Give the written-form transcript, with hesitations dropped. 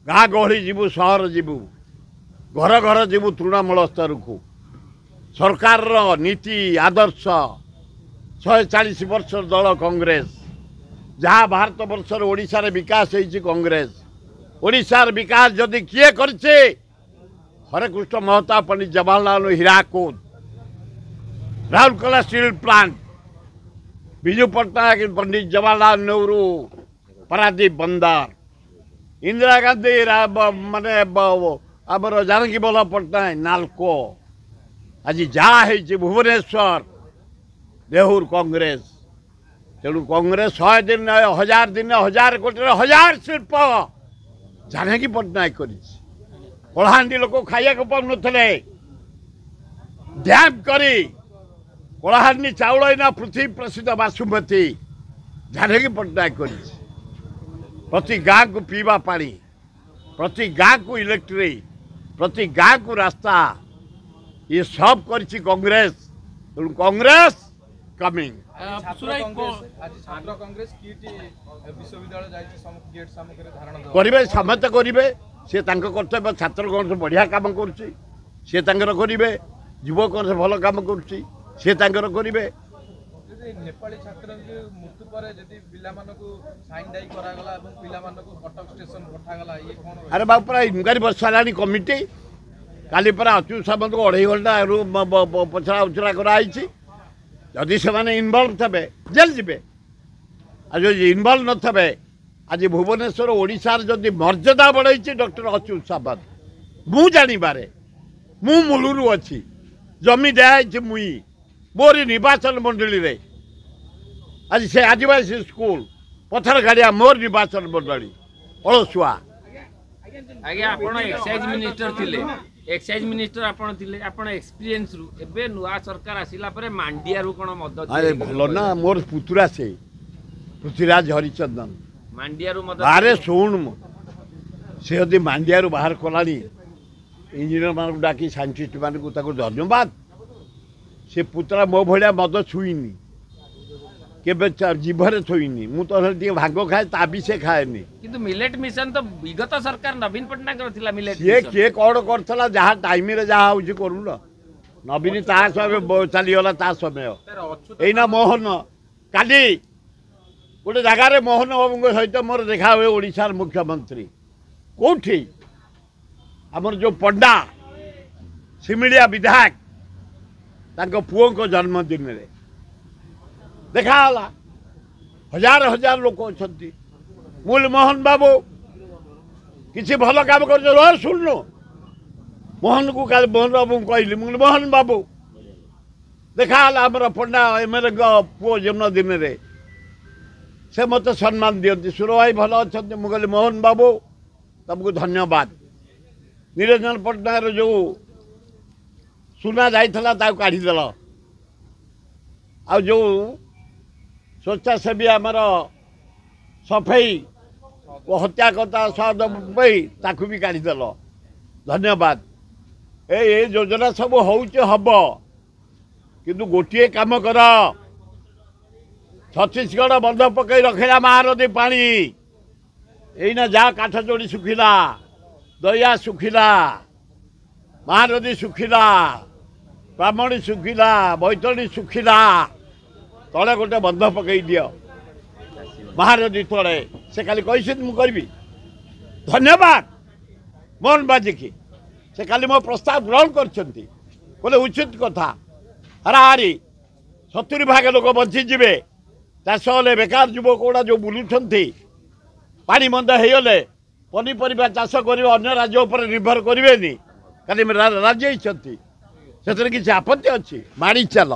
गाँ गहली जीवु सहर जीवु घर घर जीवु तृणमूल स्तर को सरकार नीति आदर्श 140 वर्ष दल कांग्रेस जहाँ भारत वर्षर ओडिशार विकास होइछि कांग्रेस ओडिशार विकास जदि किए करछे हरेकृष्ण महताब पंडित जवाहरलाल हीराकुद राउरकेला स्टील प्लांट विजु पट्टनायक पंडित जवाहरलाल नेहरू पारादीप बंदर इंदिरा गांधी माने आमर जानकी वल्लभ पट्टनायक नालको आज जहाँ भुवनेश्वर देहुर कांग्रेस तेणु कांग्रेस 100 दिन 1000 दिन 1000 कोटी 1000 शिल्प जानकी पट्टनायक कर कलाहांडी लोक खाया को पाऊन डैम करी कलाहांडी चाउल ना पृथ्वी प्रसिद्ध बासुमती जानकी पट्टनायक कर प्रति गाँ को पीवा पानी प्रति गाँ को इलेक्ट्रिक प्रति गाँ को रास्ता ये सब करछि कांग्रेस तेणु कांग्रेस कमिंग करेंगे समस्त करेंगे सी कर्तव्य छात्र कौन से बढ़िया कम कर करेंगे युवक कौन से भल कम करेंगे नेपाली छात्र मृत्यु पर जदि साइन डाई करागला एवं पिलामानकु कटक स्टेशन पठागला ये कोन अरे बाप पूरा इनक्वारी बसालानी कमिटी काली पूरा अच्युत सामंत को 2.5 घंटा पचरा उचरा कराई जदि से माने इनवॉल्व थे जेल जी आज जो इनवॉल्व न थे आज भुवनेश्वर ओडिशार जदि मर्यादा बढ़ाई डॉक्टर अच्युत सामंत मु जानिबारे मु मूलरू अच्छी जमी दिखाई मुई मोरी निर्वाचन मंडली रे आज से आदिवासी स्कूल पथर गाड़िया मोर निर्वाचन मंडली अलसुआ आज्ञा आपण एक्साइज मिनिस्टर थिले एक्साइज मिनिस्टर आपण थिले आपण एक्सपीरियंस रु एबे नुआ सरकार आसिला परे मांडिया रु कोन मदद अरे भलो ना मोर पुतुरा से पृथ्वीराज हरिचंदन मांडिया रु मदद अरे सुन से यदि मांडिया रु बाहर कलानी इंजीनियर मान डाकी साइंटिस्ट मान को ताको धन्यवाद से पुतरा मो भाया मद छुईनी केबे जीभरे थोईनी मु तो भाग खाए ता भी से खाएनी किंतु मिलेट मिशन तो विगत सरकार नवीन पट्टनायक थिला मिलेट ये के कौन करथला जहाँ टाइम रे जहाँ होची करू न नवीन ता समय चली गला ता समय एना मोहन काली गोटे जगार मोहन बाबू सहित मोर देखा हुए ओडिशार मुख्यमंत्री कोठी हमर जो पंडा सिमिलिया विधायक तांको पुओ को जन्मदिन रे देखा हजार हजार लोक अच्छा मूल मोहन बाबू किसी भल काम कर शुणु मोहन को मोहन बाबू कहली मूल मोहन बाबू देखा आमर पंडा एमएलए पुओ जन्मदिन रे से मत सम्मान दियंती सुर भाई भल अच्छा मुझे मोहन बाबू तुमको धन्यवाद निरंजन पट्टनायक जो सुना जाइला काढ़ीदेल आ जो स्वेच्छासेवी आमर सफाई हत्या कथा सही ताकू भी काढ़ीदेल धन्यवाद ए योजना सब हम किंतु गोटे काम कर छत्तीसगढ़ बंध पकई रखला महानदी पानी एना जा काठ जोड़ी सुखिला दया सुखिला महानदी सुखिला ब्राह्मणी सुखिला बैतरणी सुखिला तले गोटे बंध पकई दियो महानदी तले से खाली कही मुझे धन्यवाद मोहन बाजी की से खाली मो प्रस्ताव ग्रहण कर उचित कथा हाराहारी 70 भाग लोक बंचीजे चाष हेले बेकार युवक गुड़ा जो बुलूं पानी मंद होगले पनीपरिया चाष कर अन्य राज्य उपर निर्भर करेंगे कहीं राज्य से किसी आपत्ति अच्छी माड़ी चल।